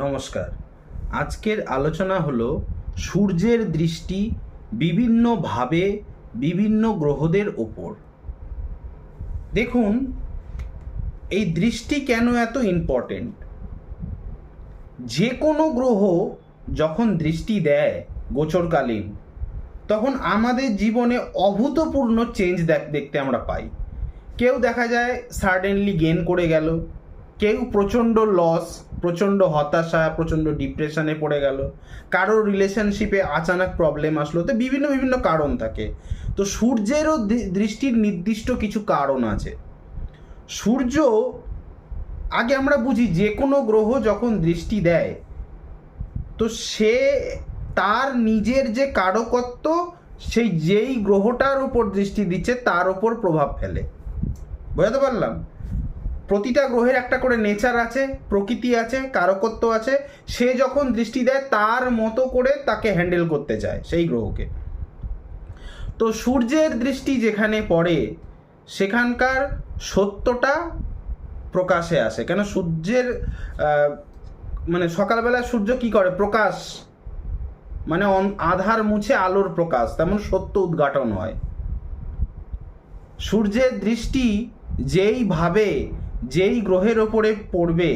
নমস্কার। আজকের আলোচনা হলো সূর্যের দৃষ্টি বিভিন্নভাবে বিভিন্ন গ্রহদের ওপর। দেখুন, এই দৃষ্টি কেন এত ইম্পর্টেন্ট। যে কোনো গ্রহ যখন দৃষ্টি দেয় গোচরকালীন, তখন আমাদের জীবনে অভূতপূর্ণ চেঞ্জ দেখতে আমরা পাই। কেউ দেখা যায় সাডেনলি গেন করে গেল, কেউ প্রচণ্ড লস, প্রচণ্ড হতাশা, প্রচণ্ড ডিপ্রেশনে পড়ে গেল, কারোর রিলেশনশিপে আচানক প্রবলেম আসলো। তো বিভিন্ন বিভিন্ন কারণ থাকে। তো সূর্যেরও দৃষ্টির নির্দিষ্ট কিছু কারণ আছে। সূর্য, আগে আমরা বুঝি যে কোনো গ্রহ যখন দৃষ্টি দেয়, তো সে তার নিজের যে কারকত্ব, সেই যেই গ্রহটার উপর দৃষ্টি দিচ্ছে তার উপর প্রভাব ফেলে। বুঝতে পারলাম? প্রতিটা গ্রহের একটা করে নেচার আছে, প্রকৃতি আছে, কারকত্ব আছে। সে যখন দৃষ্টি দেয় তার মতো করে তাকে হ্যান্ডেল করতে চায় সেই গ্রহকে। তো সূর্যের দৃষ্টি যেখানে পড়ে সেখানকার সত্যটা প্রকাশে আসে। কেন সূর্যের মানে সকালবেলা সূর্য কি করে? প্রকাশ, মানে আধার মুছে আলোর প্রকাশ, তেমন সত্য উদ্ঘাটন হয়। সূর্যের দৃষ্টি যেইভাবে যেই গ্রহের ওপরে পড়বে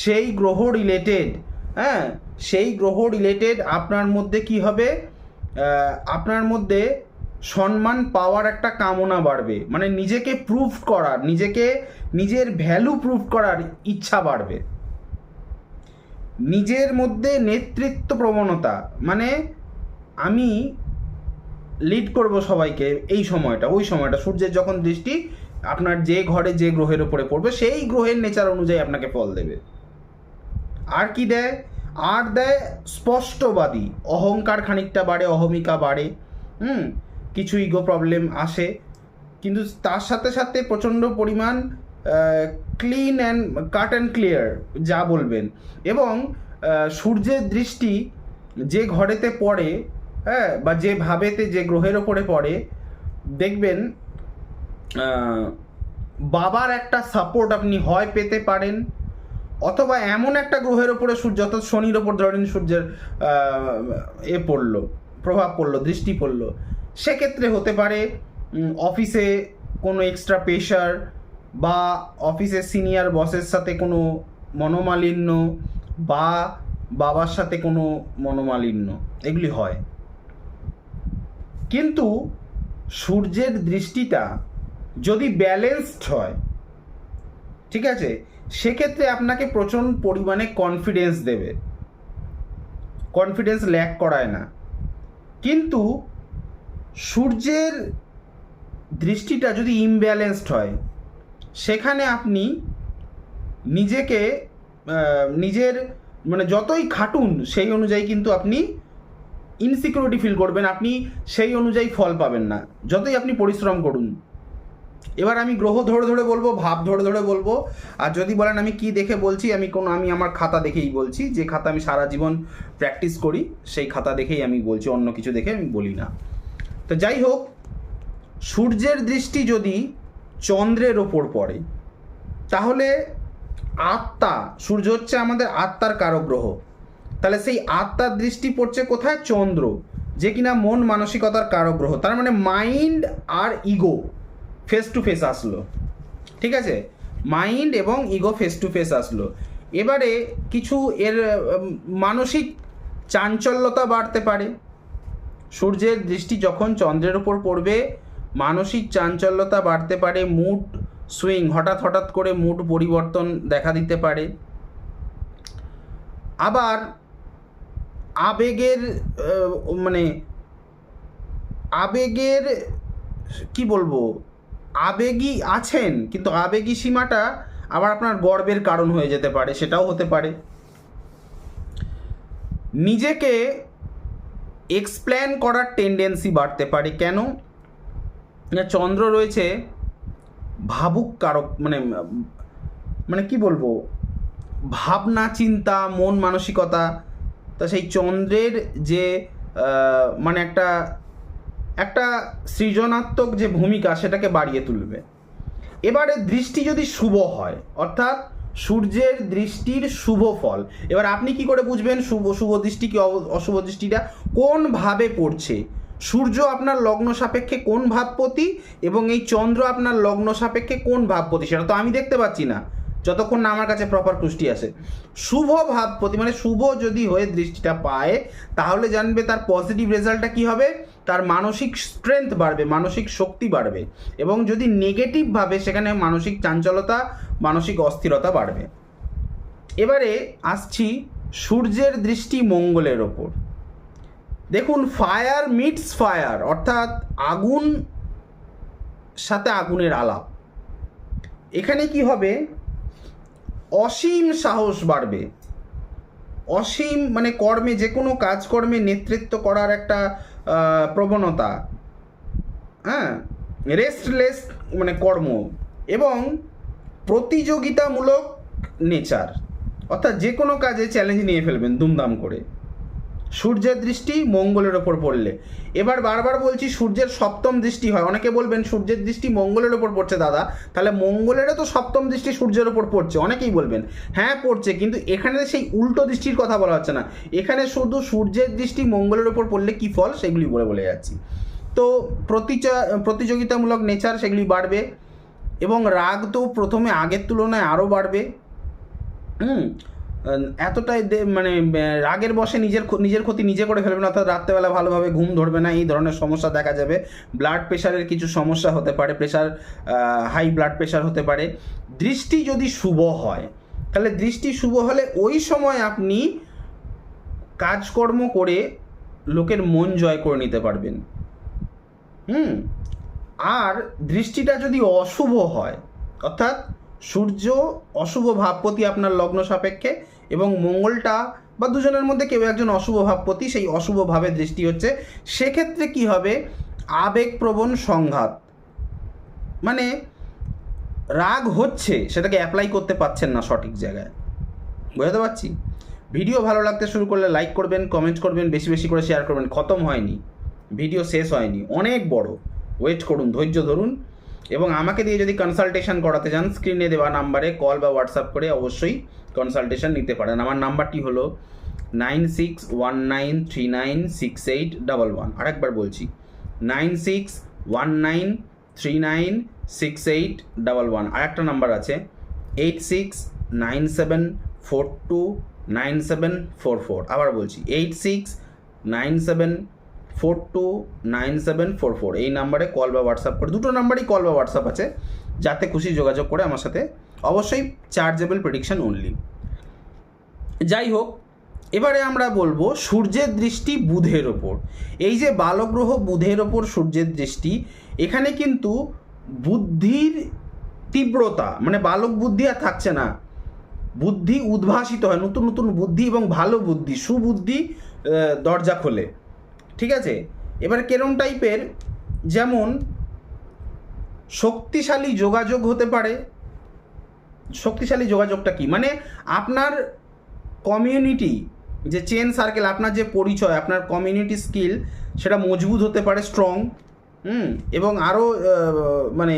সেই গ্রহ রিলেটেড, সেই গ্রহ রিলেটেড আপনার মধ্যে কি হবে? আপনার মধ্যে সম্মান পাওয়ার একটা কামনা বাড়বে, মানে নিজেকে প্রুভ করার, নিজের ভ্যালু প্রুভ করার ইচ্ছা বাড়বে। নিজের মধ্যে নেতৃত্ব প্রবণতা, মানে আমি লিড করব সবাইকে, এই সময়টা, ওই সময়টা সূর্যের যখন দৃষ্টি আপনার যে ঘরে যে গ্রহের উপরে পড়বে সেই গ্রহের নেচার অনুযায়ী আপনাকে ফল দেবে। আর কি দেয়? আর দেয় স্পষ্টবাদী, অহংকার খানিকটা বাড়ে, অহমিকা বাড়ে, কিছু ইগো প্রবলেম আসে, কিন্তু তার সাথে সাথে প্রচণ্ড পরিমাণ clean and cut and clear যা বলবেন। এবং সূর্যের দৃষ্টি যে ঘরেতে পড়ে, বা যে ভাবেতে যে গ্রহের ওপরে পড়ে, দেখবেন বাবার একটা সাপোর্ট আপনি হয় পেতে পারেন, অথবা এমন একটা গ্রহের ওপরে সূর্য, অর্থাৎ শনির ওপর ধরেন সূর্যের প্রভাব পড়লো, দৃষ্টি পড়লো, সেক্ষেত্রে হতে পারে অফিসে কোনো এক্সট্রা প্রেশার, বা অফিসের সিনিয়র বসের সাথে কোনো মনোমালিন্য, বা বাবার সাথে কোনো মনোমালিন্য, এগুলি হয়। কিন্তু সূর্যের দৃষ্টিটা যদি ব্যালেন্সড হয়, ঠিক আছে, সেক্ষেত্রে আপনাকে প্রচণ্ড পরিমাণে কনফিডেন্স দেবে, কনফিডেন্স ল্যাক করায় না। কিন্তু সূর্যের দৃষ্টিটা যদি ইমব্যালেন্সড হয়, সেখানে আপনি নিজেকে নিজের মানে যতই খাটুন সেই অনুযায়ী কিন্তু আপনি ইনসিকিউরিটি ফিল করবেন, আপনি সেই অনুযায়ী ফল পাবেন না যতই আপনি পরিশ্রম করুন। এবার আমি গ্রহ ধরে ধরে বলবো, ভাব ধরে ধরে বলবো। আর যদি বলেন আমি কি দেখে বলছি, আমি আমার খাতা দেখেই বলছি, যে খাতা আমি সারা জীবন প্র্যাকটিস করি সেই খাতা দেখেই আমি বলছি, অন্য কিছু দেখে আমি বলি না। তো যাই হোক, সূর্যের দৃষ্টি যদি চন্দ্রের ওপর পড়ে, তাহলে আত্মা, সূর্য হচ্ছে আমাদের আত্মার কারক গ্রহ, তাহলে সেই আত্মার দৃষ্টি পড়ছে কোথায়? চন্দ্র, যে কিনা মন মানসিকতার কারক গ্রহ। তার মানে মাইন্ড আর ইগো ফেস টু ফেস আসলো, ঠিক আছে? মাইন্ড এবং ইগো ফেস টু ফেস আসলো। এবারে কিছু এর মানসিক চাঞ্চল্যতা বাড়তে পারে। সূর্যের দৃষ্টি যখন চন্দ্রের ওপর পড়বে, মানসিক চাঞ্চল্যতা বাড়তে পারে, মুড সুইং, হঠাৎ করে মুড পরিবর্তন দেখা দিতে পারে। আবার আবেগের কি বলবো, আবেগী আছেন, কিন্তু আবেগী সীমাটা আবার আপনার গর্বের কারণ হয়ে যেতে পারে, সেটাও হতে পারে। নিজেকে এক্সপ্লেন করার টেন্ডেন্সি বাড়তে পারে। কেন? চন্দ্র রয়েছে ভাবুক কারক, মানে কি বলবো, ভাবনা, চিন্তা, মন মানসিকতা। তা সেই চন্দ্রের যে মানে একটা সৃজনাত্মক যে ভূমিকা, সেটাকে বাড়িয়ে তুলবে। এবারে দৃষ্টি যদি শুভ হয়, অর্থাৎ সূর্যের দৃষ্টির শুভ ফল। এবার আপনি কি করে বুঝবেন শুভ দৃষ্টি কি অশুভ দৃষ্টিটা কোনভাবে পড়ছে? সূর্য আপনার লগ্ন সাপেক্ষে কোন ভাবপতি এবং এই চন্দ্র আপনার লগ্ন সাপেক্ষে কোন ভাবপতি, সেটা তো আমি দেখতে পাচ্ছি না যতক্ষণ না আমার কাছে প্রপার পুষ্টি আসে। শুভ ভাবপতি মানে শুভ যদি হয়ে দৃষ্টিটা পায়, তাহলে জানবে তার পজিটিভ রেজাল্টটা কি হবে, তার মানসিক স্ট্রেংথ বাড়বে, মানসিক শক্তি বাড়বে। এবং যদি নেগেটিভ ভাবে, সেখানে মানসিক চাঞ্চলতা, মানসিক অস্থিরতা বাড়বে। এবারে আসছি সূর্যের দৃষ্টি মঙ্গলের ওপর। দেখুন, ফায়ার মিটস ফায়ার, অর্থাৎ আগুন সাথে আগুনের আলাপ। এখানে কি হবে, অসীম সাহস বাড়বে, অসীম মানে কর্মে, যে কোনো কাজকর্মে নেতৃত্ব করার একটা প্রবণতা, হ্যাঁ, রেস্টলেস মানে কর্ম, এবং প্রতিযোগিতামূলক নেচার, অর্থাৎ যে কোনো কাজে চ্যালেঞ্জ নিয়ে ফেলবেন দুমদাম করে সূর্যের দৃষ্টি মঙ্গলের ওপর পড়লে। এবার বারবার বলছি, সূর্যের সপ্তম দৃষ্টি হয়। অনেকে বলবেন সূর্যের দৃষ্টি মঙ্গলের ওপর পড়ছে দাদা, তাহলে মঙ্গলেরও তো সপ্তম দৃষ্টি সূর্যের ওপর পড়ছে। অনেকেই বলবেন হ্যাঁ পড়ছে, কিন্তু এখানে সেই উল্টো দৃষ্টির কথা বলা হচ্ছে না, এখানে শুধু সূর্যের দৃষ্টি মঙ্গলের ওপর পড়লে কি ফল সেগুলি বলে যাচ্ছি। তো প্রতিযোগিতামূলক নেচার সেগুলি বাড়বে, এবং রাগ তো প্রথমে আগের তুলনায় আরও বাড়বে। এতটাই মানে রাগের বশে নিজের ক্ষতি নিজে করে ফেলবেন, অর্থাৎ রাত্রেবেলা ভালোভাবে ঘুম ধরবে না, এই ধরনের সমস্যা দেখা যাবে। ব্লাড প্রেশারের কিছু সমস্যা হতে পারে, হাই ব্লাড প্রেশার হতে পারে। দৃষ্টি যদি শুভ হয়, তাহলে দৃষ্টি শুভ হলে ওই সময় আপনি কাজকর্ম করে লোকের মন জয় করে নিতে পারবেন। আর দৃষ্টিটা যদি অশুভ হয়, অর্থাৎ সূর্য অশুভ ভাবপতি আপনার লগ্ন সাপেক্ষে, এবং মঙ্গলটা বা দুজনের মধ্যে কেউ একজন অশুভ ভাবপতি, সেই অশুভ ভাবে দৃষ্টি হচ্ছে, সেক্ষেত্রে কি হবে, আবেগপ্রবণ সংঘাত, মানে রাগ হচ্ছে, সেটাকে অ্যাপ্লাই করতে পারছেন না সঠিক জায়গায়। বুঝতে পারছি? ভিডিও ভালো লাগতে শুরু করলে লাইক করবেন, কমেন্ট করবেন, বেশি বেশি করে শেয়ার করবেন। খতম হয়নি, ভিডিও শেষ হয়নি, অনেক বড়, ওয়েট করুন, ধৈর্য ধরুন। এবং আমাকে দিয়ে যদি কনসালটেশন করাতে চান, স্ক্রিনে দেওয়া নাম্বারে কল বা হোয়াটসঅ্যাপ করে অবশ্যই কনসালটেশন নিতে পারেন। আমার নাম্বারটি হলো 9619396811। আরেকবার বলছি, 9619396811। আরেকটা নাম্বার আছে 8697429744। আবার বলছি 8697429744। এই নাম্বারে কল বা হোয়াটসঅ্যাপ করে, দুটো নাম্বারই কল বা হোয়াটসঅ্যাপ আছে, যাতে খুশি যোগাযোগ করে আমার সাথে, অবশ্যই চার্জেবল প্রেডিকশন অনলি। যাই হোক, এবারে আমরা বলবো সূর্যের দৃষ্টি বুধের ওপর। এই যে বালগ্রহ বুধের ওপর সূর্যের দৃষ্টি, এখানে কিন্তু বুদ্ধির তীব্রতা, মানে বালক বুদ্ধি আর থাকছে না, বুদ্ধি উদ্ভাসিত হয়, নতুন নতুন বুদ্ধি এবং ভালো বুদ্ধি, সুবুদ্ধি দরজা খোলে। ঠিক আছে? এবার কেরম টাইপের, যেমন শক্তিশালী যোগাযোগ হতে পারে। শক্তিশালী যোগাযোগটা কি, মানে আপনার কমিউনিটি, যে চেন সার্কেল, আপনার যে পরিচয়, আপনার কমিউনিটি স্কিল, সেটা মজবুত হতে পারে, স্ট্রং। এবং আরও মানে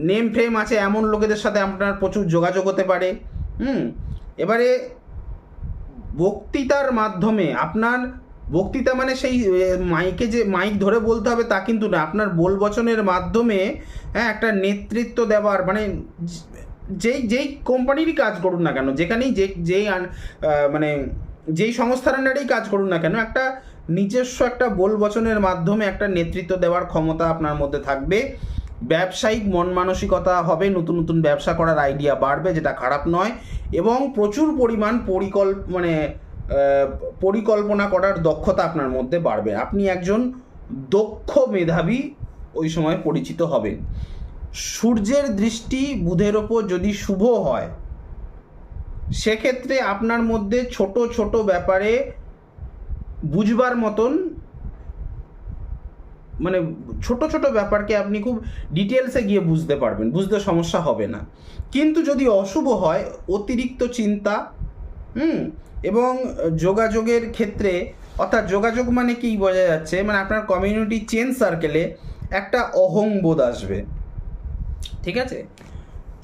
নেম ফ্রেম আছে এমন লোকেদের সাথে আপনার প্রচুর যোগাযোগ হতে পারে। এবারে বক্তৃতার মাধ্যমে, আপনার বক্তৃতা মানে সেই মাইকে যে মাইক ধরে বলতে হবে তা কিন্তু না, আপনার বলবচনের মাধ্যমে, হ্যাঁ, একটা নেতৃত্ব দেওয়ার, মানে যেই কোম্পানিরই কাজ করুন না কেন, যেখানেই মানে যেই সংস্থার আন্ডারেই কাজ করুন না কেন, একটা নিজস্ব একটা বলবচনের মাধ্যমে একটা নেতৃত্ব দেওয়ার ক্ষমতা আপনার মধ্যে থাকবে। ব্যবসায়িক মন মানসিকতা হবে, নতুন নতুন ব্যবসা করার আইডিয়া বাড়বে, যেটা খারাপ নয়। এবং প্রচুর পরিমাণ পরিকল্পনা করার দক্ষতা আপনার মধ্যে বাড়বে। আপনি একজন দক্ষ মেধাবী ওই সময় পরিচিত হবেন। সূর্যের দৃষ্টি বুধের ওপর যদি শুভ হয়, সেক্ষেত্রে আপনার মধ্যে ছোট ছোট ব্যাপারে বুঝবার মতন, মানে ছোট ছোট ব্যাপারকে আপনি খুব ডিটেলসে গিয়ে বুঝতে পারবেন, বুঝতে সমস্যা হবে না। কিন্তু যদি অশুভ হয়, অতিরিক্ত চিন্তা, এবং যোগাযোগের ক্ষেত্রে, অর্থাৎ যোগাযোগ মানে কি বোঝা যাচ্ছে, মানে আপনার কমিউনিটি চেন সার্কেলে একটা অহংবোধ আসবে। ঠিক আছে?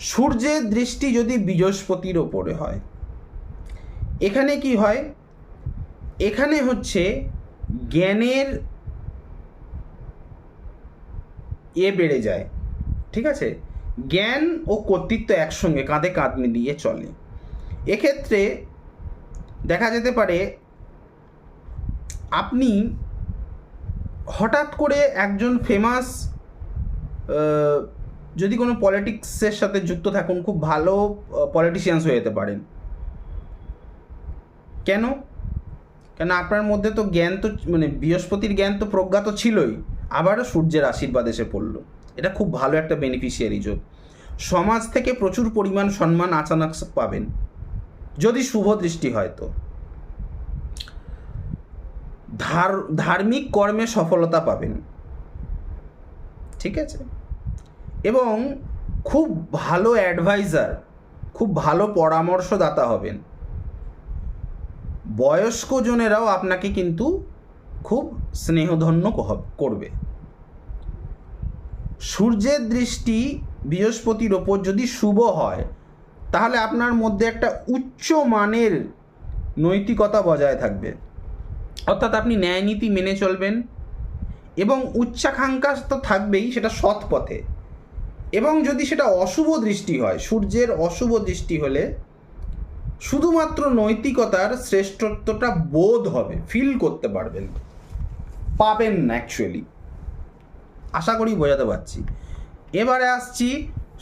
সূর্যের দৃষ্টি যদি বৃহস্পতির ওপরে হয়, এখানে কি হয়, এখানে হচ্ছে জ্ঞানের বেড়ে যায়। ঠিক আছে, জ্ঞান ও কর্তৃত্ব একসঙ্গে কাঁধে কাঁধ মিলিয়ে চলে। এক্ষেত্রে দেখা যেতে পারে আপনি হঠাৎ করে একজন ফেমাস, যদি কোনো পলিটিক্সের সাথে যুক্ত থাকুন, খুব ভালো পলিটিশিয়ানস হয়ে যেতে পারেন। কেন? কেন আপনার মধ্যে তো জ্ঞান তো মানে বৃহস্পতির জ্ঞান তো প্রজ্ঞা তো ছিলই, আবারও সূর্যের আশীর্বাদ এসে পড়লো। এটা খুব ভালো একটা বেনিফিশিয়ারি যোগ। সমাজ থেকে প্রচুর পরিমাণ সম্মান আচানক পাবেন যদি শুভ দৃষ্টি হয় তো। ধার্মিক কর্মে সফলতা পাবেন। ঠিক আছে, এবং খুব ভালো অ্যাডভাইজার, খুব ভালো পরামর্শদাতা হবেন। বয়স্ক জনেরাও আপনাকে কিন্তু খুব স্নেহধন্য করবে। সূর্যের দৃষ্টি বৃহস্পতির ওপর যদি শুভ হয়, তাহলে আপনার মধ্যে একটা উচ্চ মানের নৈতিকতা বজায় থাকবে, অর্থাৎ আপনি ন্যায় নীতি মেনে চলবেন, এবং উচ্চাকাঙ্ক্ষা তো থাকবেই, সেটা সৎ পথে। এবং যদি সেটা অশুভ দৃষ্টি হয়, সূর্যের অশুভ দৃষ্টি হলে শুধুমাত্র নৈতিকতার শ্রেষ্ঠত্বটা বোধ হবে, ফিল করতে পারবেন, পাবেন না অ্যাকচুয়ালি। আশা করি বোঝাতে পারছি। এবারে আসছি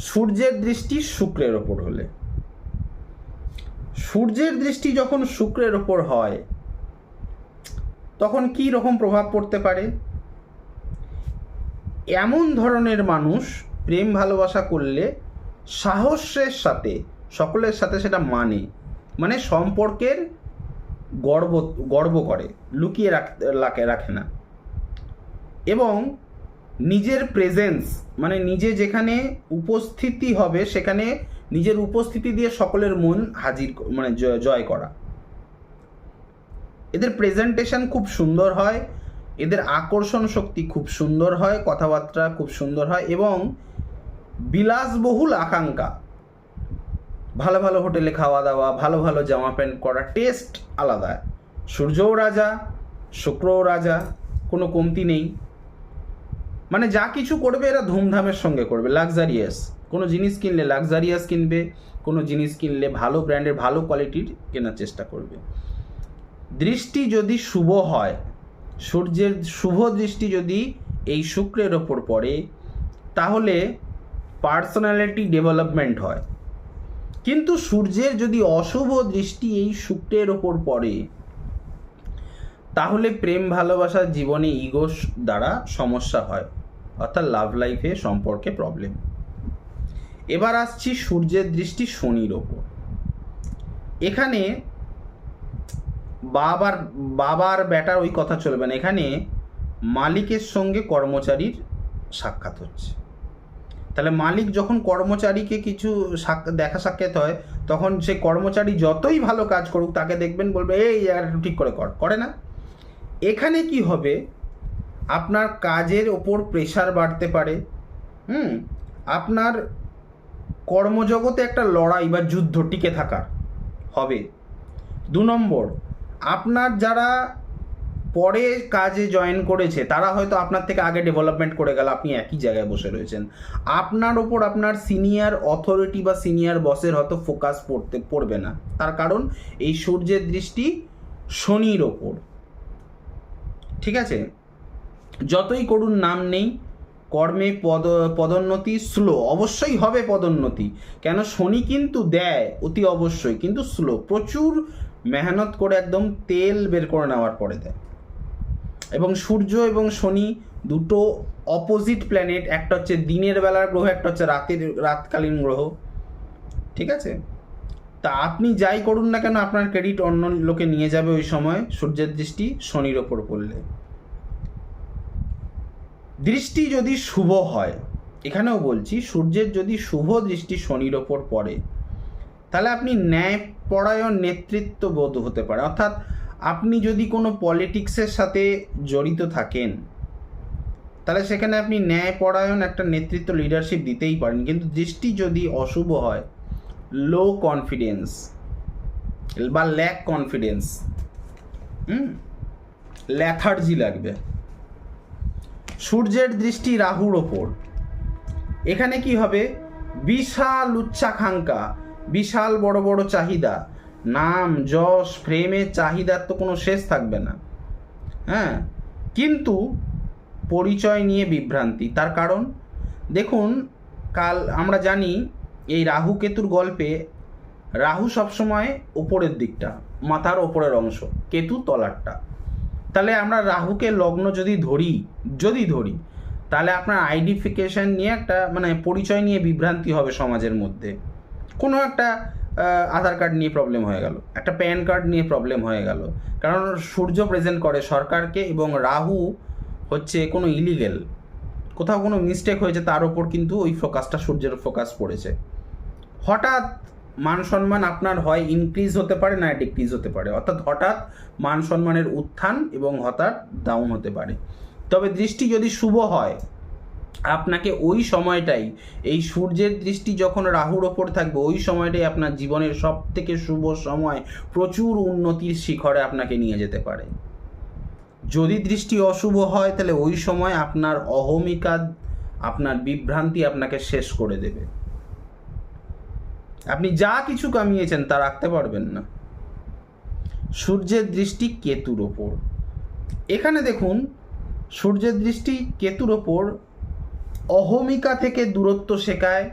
সূর্যের দৃষ্টি শুক্রের ওপর হলে। সূর্যের দৃষ্টি যখন শুক্রের ওপর হয়, তখন কি রকম প্রভাব পড়তে পারে? এমন ধরনের মানুষ প্রেম ভালোবাসা করলে সাহসের সাথে সকলের সাথে সেটা মানে সম্পর্কের গর্ব করে, লুকিয়ে রাখে না। এবং নিজের প্রেজেন্স, মানে নিজে যেখানে উপস্থিতি হবে সেখানে নিজের উপস্থিতি দিয়ে সকলের মন হাজির, মানে জয় করা। এদের প্রেজেন্টেশন খুব সুন্দর হয়, এদের আকর্ষণ শক্তি খুব সুন্দর হয়, কথাবার্তা খুব সুন্দর হয়, এবং বিলাসবহুল আকাঙ্ক্ষা, ভালো ভালো হোটেলে খাওয়া দাওয়া, ভালো ভালো জামা প্যান্ট করা, টেস্ট আলাদা। সূর্যও রাজা, শুক্রও রাজা, কোনো কমতি নেই। মানে যা কিছু করবে এরা ধুমধামের সঙ্গে করবে, লাক্সারিয়াস। কোনো জিনিস কিনলে লাক্সারিয়াস কিনবে, কোনো জিনিস কিনলে ভালো ব্র্যান্ডের ভালো কোয়ালিটির কেনার চেষ্টা করবে। দৃষ্টি যদি শুভ হয়, সূর্যের শুভ দৃষ্টি যদি এই শুক্রের ওপর পড়ে, তাহলে পার্সোনালিটি ডেভেলপমেন্ট হয়। কিন্তু সূর্যের যদি অশুভ দৃষ্টি এই শুক্রের ওপর পড়ে, তাহলে প্রেম ভালোবাসার জীবনে ইগোর দ্বারা সমস্যা হয়, অর্থাৎ লাভ লাইফে সম্পর্কে প্রবলেম। এবার আসছি সূর্যের দৃষ্টি শনির ওপর। এখানে বাবার বেটার ওই কথা চলবে না, এখানে মালিকের সঙ্গে কর্মচারীর সাক্ষাৎ হচ্ছে। তাহলে মালিক যখন কর্মচারীকে কিছু দেখা সাক্ষাৎ হয়, তখন সে কর্মচারী যতই ভালো কাজ করুক, তাকে দেখবেন বলবে এই জায়গাটা ঠিক করে করে না। এখানে কি হবে, আপনার কাজের ওপর প্রেশার বাড়তে পারে। আপনার কর্মজগতে একটা লড়াই বা যুদ্ধ টিকে থাকার হবে। 2 নম্বর, আপনার যারা পরে কাজে জয়েন করেছে তারা হয়তো আপনার থেকে আগে ডেভেলপমেন্ট করে গেল, আপনি একই জায়গায় বসে রয়েছেন। আপনার ওপর আপনার সিনিয়র অথরিটি বা সিনিয়র বসের হয়তো ফোকাস পড়বে না, তার কারণ এই সূর্যের দৃষ্টি শনির ওপর। ঠিক আছে, যতই করুন নাম নেই, কর্মে পদোন্নতি স্লো, অবশ্যই হবে পদোন্নতি। কেন, শনি কিন্তু দেয় অতি অবশ্যই, কিন্তু স্লো, প্রচুর মেহনত করে একদম তেল বের করে নেওয়ার পরে দেয়। এবং সূর্য এবং শনি দুটো অপোজিট প্ল্যানেট, একটা হচ্ছে দিনের বেলার গ্রহ, একটা হচ্ছে রাতকালীন গ্রহ। ঠিক আছে, তা আপনি যাই করুন না কেন আপনার ক্রেডিট অন্য লোকে নিয়ে যাবে ওই সময় সূর্যের দৃষ্টি শনির ওপর পড়লে। দৃষ্টি যদি শুভ হয়, এখানেও বলছি সূর্যের যদি শুভ দৃষ্টি শনির ওপর পড়ে, তাহলে আপনি ন্যায়পরায়ণ নেতৃত্ব বোধ হতে পারে। অর্থাৎ আপনি যদি কোনো পলিটিক্সের সাথে জড়িত থাকেন, তাহলে সেখানে আপনি ন্যায়পরায়ণ একটা নেতৃত্ব লিডারশিপ দিতেই পারেন। কিন্তু দৃষ্টি যদি অশুভ হয়, লো কনফিডেন্স বা ল্যাক কনফিডেন্স, ল্যাথার্জি লাগবে। সূর্যের দৃষ্টি রাহুর ওপর, এখানে কি হবে, বিশাল উচ্চাকাঙ্ক্ষা, বিশাল বড় বড় চাহিদা, নাম যশ ফ্রেমের চাহিদার তো কোনো শেষ থাকবে না। হ্যাঁ, কিন্তু পরিচয় নিয়ে বিভ্রান্তি। তার কারণ দেখুন, কাল আমরা জানি এই রাহু কেতুর গল্পে রাহু সবসময় ওপরের দিকটা, মাথার ওপরের অংশ, কেতু তলারটা। তাহলে আমরা রাহুকে লগ্ন যদি ধরি তাহলে আপনার আইডেন্টিফিকেশন নিয়ে একটা মানে পরিচয় নিয়ে বিভ্রান্তি হবে সমাজের মধ্যে। কোনো একটা আধার কার্ড নিয়ে প্রবলেম হয়ে গেল, একটা প্যান কার্ড নিয়ে প্রবলেম হয়ে গেল, কারণ সূর্য প্রেজেন্ট করে সরকারকে এবং রাহু হচ্ছে কোনো ইলিগেল, কোথাও কোনো মিস্টেক হয়েছে তার ওপর কিন্তু ওই ফোকাসটা, সূর্যের ফোকাস পড়েছে। হঠাৎ মান সম্মান আপনার হয় ইনক্রিজ হতে পারে, না ডিক্রিজ হতে পারে, অর্থাৎ হঠাৎ মান সম্মানের উত্থান এবং হঠাৎ ডাউন হতে পারে। তবে দৃষ্টি যদি শুভ হয়, আপনাকে ওই সময়টাই, এই সূর্যের দৃষ্টি যখন রাহুর ওপর থাকবে, ওই সময়টাই আপনার জীবনের সব থেকে শুভ সময়, প্রচুর উন্নতির শিখরে আপনাকে নিয়ে যেতে পারে। যদি দৃষ্টি অশুভ হয় তাহলে ওই সময় আপনার অহমিকা, আপনার বিভ্রান্তি আপনাকে শেষ করে দেবে। আপনি যা কিছু কামিয়েছেন তা রাখতে পারবেন না। সূর্যের দৃষ্টি কেতুর ওপর, এখানে দেখুন সূর্যের দৃষ্টি কেতুর ওপর অহমিকা থেকে দূরত্ব শেখায়,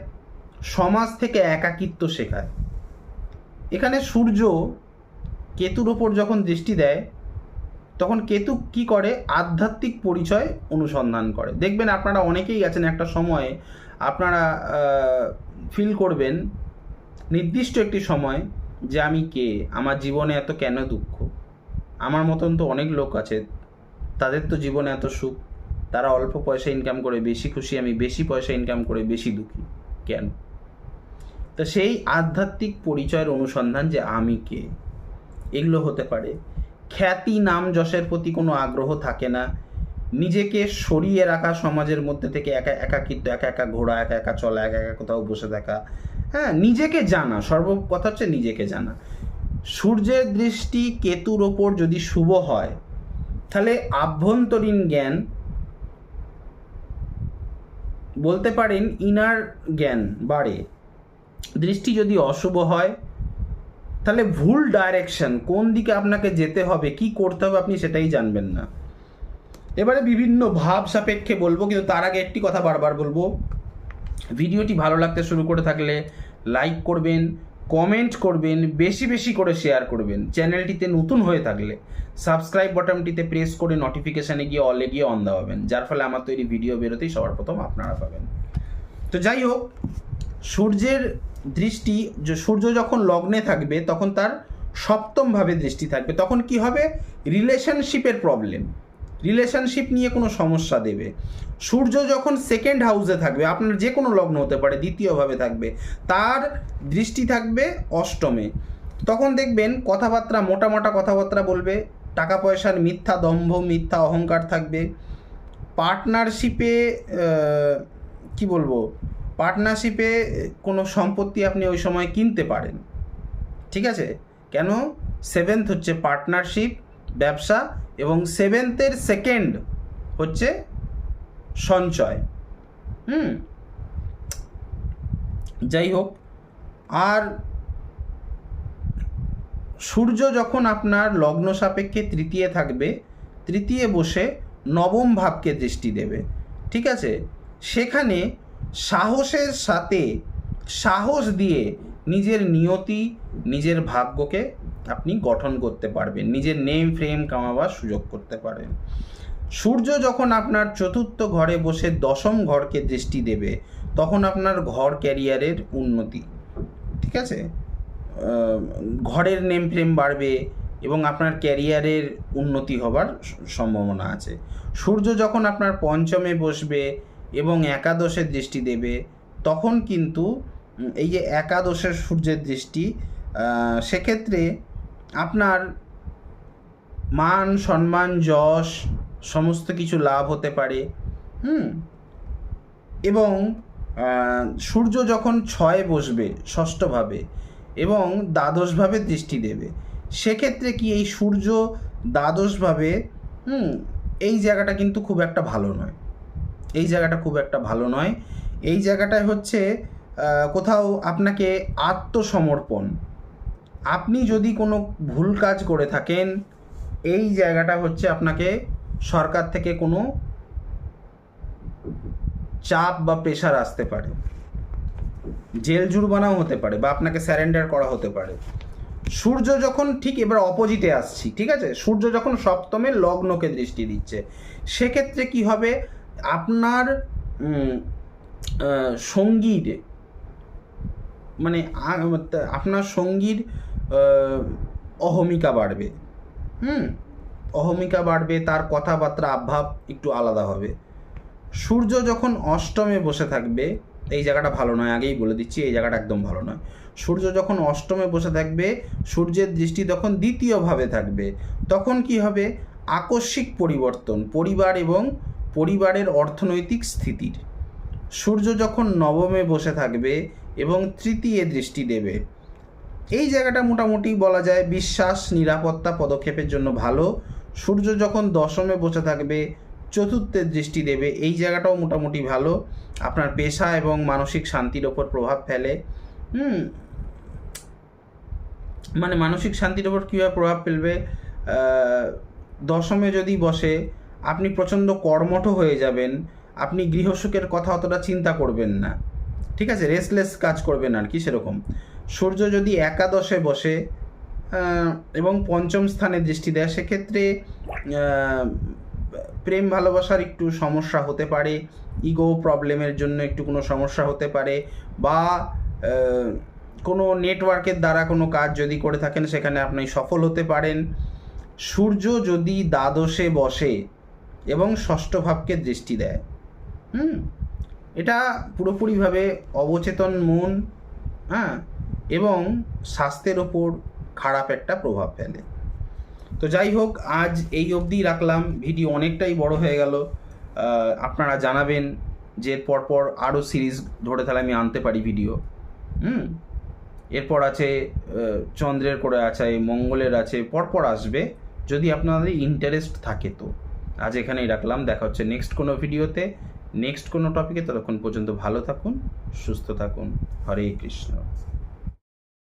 সমাজ থেকে একাকিত্ব শেখায়। এখানে সূর্য কেতুর ওপর যখন দৃষ্টি দেয় তখন কেতু কি করে, আধ্যাত্মিক পরিচয় অনুসন্ধান করে। দেখবেন আপনারা অনেকেই আছেন, একটা সময়ে আপনারা ফিল করবেন নির্দিষ্ট একটি সময় যে আমি কে, আমার জীবনে এত কেন দুঃখ, আমার মতন তো অনেক লোক আছে, তাদের তো জীবনে এত সুখ, তারা অল্প পয়সা ইনকাম করে বেশি খুশি, আমি বেশি পয়সা ইনকাম করে বেশি দুঃখী কেন? তো সেই আধ্যাত্মিক পরিচয়ের অনুসন্ধান যে আমি কে, এগুলো হতে পারে। খ্যাতি নাম যশের প্রতি কোনো আগ্রহ থাকে না, নিজেকে সরিয়ে রাখা সমাজের মধ্যে থেকে, একাকিত্ব, একা ঘোরা, একা চলা, একা কোথাও বসে থাকা। হ্যাঁ, নিজেকে জানা, সর্বকথা হচ্ছে নিজেকে জানা। সূর্যের দৃষ্টি কেতুর ওপর যদি শুভ হয় তাহলে আভ্যন্তরীণ জ্ঞান, বলতে পারেন ইনার জ্ঞান বাড়ে। দৃষ্টি যদি অশুভ হয় তাহলে ভুল ডাইরেকশন, কোন দিকে আপনাকে যেতে হবে, কি করতে হবে, আপনি সেটাই জানবেন না। এবারে বিভিন্ন ভাব সাপেক্ষে বলবো, কিন্তু তার আগে একটি কথা বারবার বলবো, ভিডিওটি ভালো লাগতে শুরু করে থাকলে লাইক করবেন, কমেন্ট করবেন, বেশি বেশি করে শেয়ার করবেন। চ্যানেলটিতে নতুন হয়ে থাকলে সাবস্ক্রাইব বাটনটিতে প্রেস করে নোটিফিকেশানে গিয়ে অলে গিয়ে অন দেওয়াবেন, যার ফলে আমার তৈরি ভিডিও বেরোতেই সবার প্রথম আপনারা পাবেন। তো যাই হোক, সূর্যের দৃষ্টি, সূর্য যখন লগ্নে থাকবে তখন তার সপ্তমভাবে দৃষ্টি থাকবে, তখন কি হবে, রিলেশনশিপের প্রবলেম, রিলেশনশিপ নিয়ে কোনো সমস্যা দেবে। সূর্য যখন সেকেন্ড হাউসে থাকবে, আপনার যে কোনো লগ্ন হতে পারে, দ্বিতীয়ভাবে থাকবে, তার দৃষ্টি থাকবে অষ্টমে, তখন দেখবেন কথাবার্তা, মোটা মোটা কথাবার্তা বলবে, টাকা পয়সার মিথ্যা দম্ভ, মিথ্যা অহংকার থাকবে। পার্টনারশিপে কি বলবো, পার্টনারশিপে কোনো সম্পত্তি আপনি ওই সময় কিনতে পারেন, ঠিক আছে? কেন? সেভেন্থ হচ্ছে পার্টনারশিপ, ব্যবসা, এবং সেভেন্থের সেকেন্ড হচ্ছে সঞ্চয়। যাই হোক, আর সূর্য যখন আপনার লগ্ন সাপেক্ষে তৃতীয় থাকবে, তৃতীয় বসে নবম ভাবকে দৃষ্টি দেবে, ঠিক আছে? সেখানে সাহসের সাথে, সাহস দিয়ে নিজের নিয়তি, নিজের ভাগ্যকে আপনি গঠন করতে পারবেন, নিজের নেম ফ্রেম কামাবার সুযোগ করতে পারেন। সূর্য যখন আপনার চতুর্থ ঘরে বসে দশম ঘরকে দৃষ্টি দেবে, তখন আপনার ঘর ক্যারিয়ারের উন্নতি, ঠিক আছে, ঘরের নেম ফ্রেম বাড়বে এবং আপনার ক্যারিয়ারের উন্নতি হবার সম্ভাবনা আছে। সূর্য যখন আপনার পঞ্চমে বসবে এবং একাদশে দৃষ্টি দেবে, তখন কিন্তু এই যে একাদশের সূর্যের দৃষ্টি, সেক্ষেত্রে আপনার মান সম্মান যশ সমস্ত কিছু লাভ হতে পারে। এবং সূর্য যখন 6-এ বসবে ষষ্ঠভাবে এবং দ্বাদশভাবে দৃষ্টি দেবে, সেক্ষেত্রে কি এই সূর্য দ্বাদশভাবে এই জায়গাটা কিন্তু খুব একটা ভালো নয়। এই জায়গাটা খুব একটা ভালো নয়। এই জায়গাটায় হচ্ছে কোথাও আপনাকে আত্মসমর্পণ, আপনি যদি কোনো ভুল কাজ করে থাকেন, এই জায়গাটা হচ্ছে আপনাকে সরকার থেকে কোনো চাপ বা প্রেশার আসতে পারে, জেল জুরমানাও হতে পারে, বা আপনাকে স্যারেন্ডার করা হতে পারে। সূর্য যখন ঠিক এবার অপোজিটে আসছি, ঠিক আছে, সূর্য যখন সপ্তমে লগ্নকে দৃষ্টি দিচ্ছে, সেক্ষেত্রে কি হবে, আপনার সঙ্গীর মানে আপনার সঙ্গীর অহমিকা বাড়বে, অহমিকা বাড়বে, তার কথাবার্তা আবভাব একটু আলাদা হবে। সূর্য যখন অষ্টমে বসে থাকবে, এই জায়গাটা ভালো নয়, আগেই বলে দিচ্ছি, এই জায়গাটা একদম ভালো নয়। সূর্য যখন অষ্টমে বসে থাকবে, সূর্যের দৃষ্টি তখন দ্বিতীয়ভাবে থাকবে, তখন কি হবে, আকস্মিক পরিবর্তন পরিবার এবং পরিবারের অর্থনৈতিক স্থিতির। সূর্য যখন নবমে বসে থাকবে এবং তৃতীয় দৃষ্টি দেবে, এই জায়গাটা মোটামুটি বলা যায় বিশ্বাস নিরাপত্তা পদক্ষেপের জন্য ভালো। সূর্য যখন দশমে বসে থাকবে, চতুর্থের দৃষ্টি দেবে, এই জায়গাটাও মোটামুটি ভালো, আপনার পেশা এবং মানসিক শান্তির ওপর প্রভাব ফেলে। মানে মানসিক শান্তির ওপর কীভাবে প্রভাব ফেলবে, দশমে যদি বসে আপনি প্রচণ্ড কর্মঠ হয়ে যাবেন, আপনি গৃহসুখের কথা অতটা চিন্তা করবেন না, ঠিক আছে, রেস্টলেস কাজ করবেন আর কি, সেরকম। সূর্য যদি একাদশে বসে এবং পঞ্চম স্থানে দৃষ্টি দেয়, সেক্ষেত্রে প্রেম ভালোবাসার একটু সমস্যা হতে পারে, ইগো প্রবলেমের জন্য একটু কোনো সমস্যা হতে পারে, বা কোনো নেটওয়ার্কের দ্বারা কোনো কাজ যদি করে থাকেন সেখানে আপনি সফল হতে পারেন। সূর্য যদি দ্বাদশে বসে এবং ষষ্ঠ ভাবকে দৃষ্টি দেয়, এটা পুরোপুরিভাবে অবচেতন মন এবং স্বাস্থ্যের ওপর খারাপ একটা প্রভাব ফেলে। তো যাই হোক, আজ এই অবধি রাখলাম, ভিডিও অনেকটাই বড় হয়ে গেল। আপনারা জানাবেন যে পরপর আরও সিরিজ ধরে তাহলে আমি আনতে পারি ভিডিও। এরপর আছে চন্দ্রের করে আছে, মঙ্গলের আছে, পরপর আসবে, যদি আপনাদের ইন্টারেস্ট থাকে। তো আজ এখানেই রাখলাম, দেখা হচ্ছে নেক্সট কোনো ভিডিওতে, নেক্সট কোনো টপিকে। ততক্ষণ পর্যন্ত ভালো থাকুন, সুস্থ থাকুন। হরে কৃষ্ণ।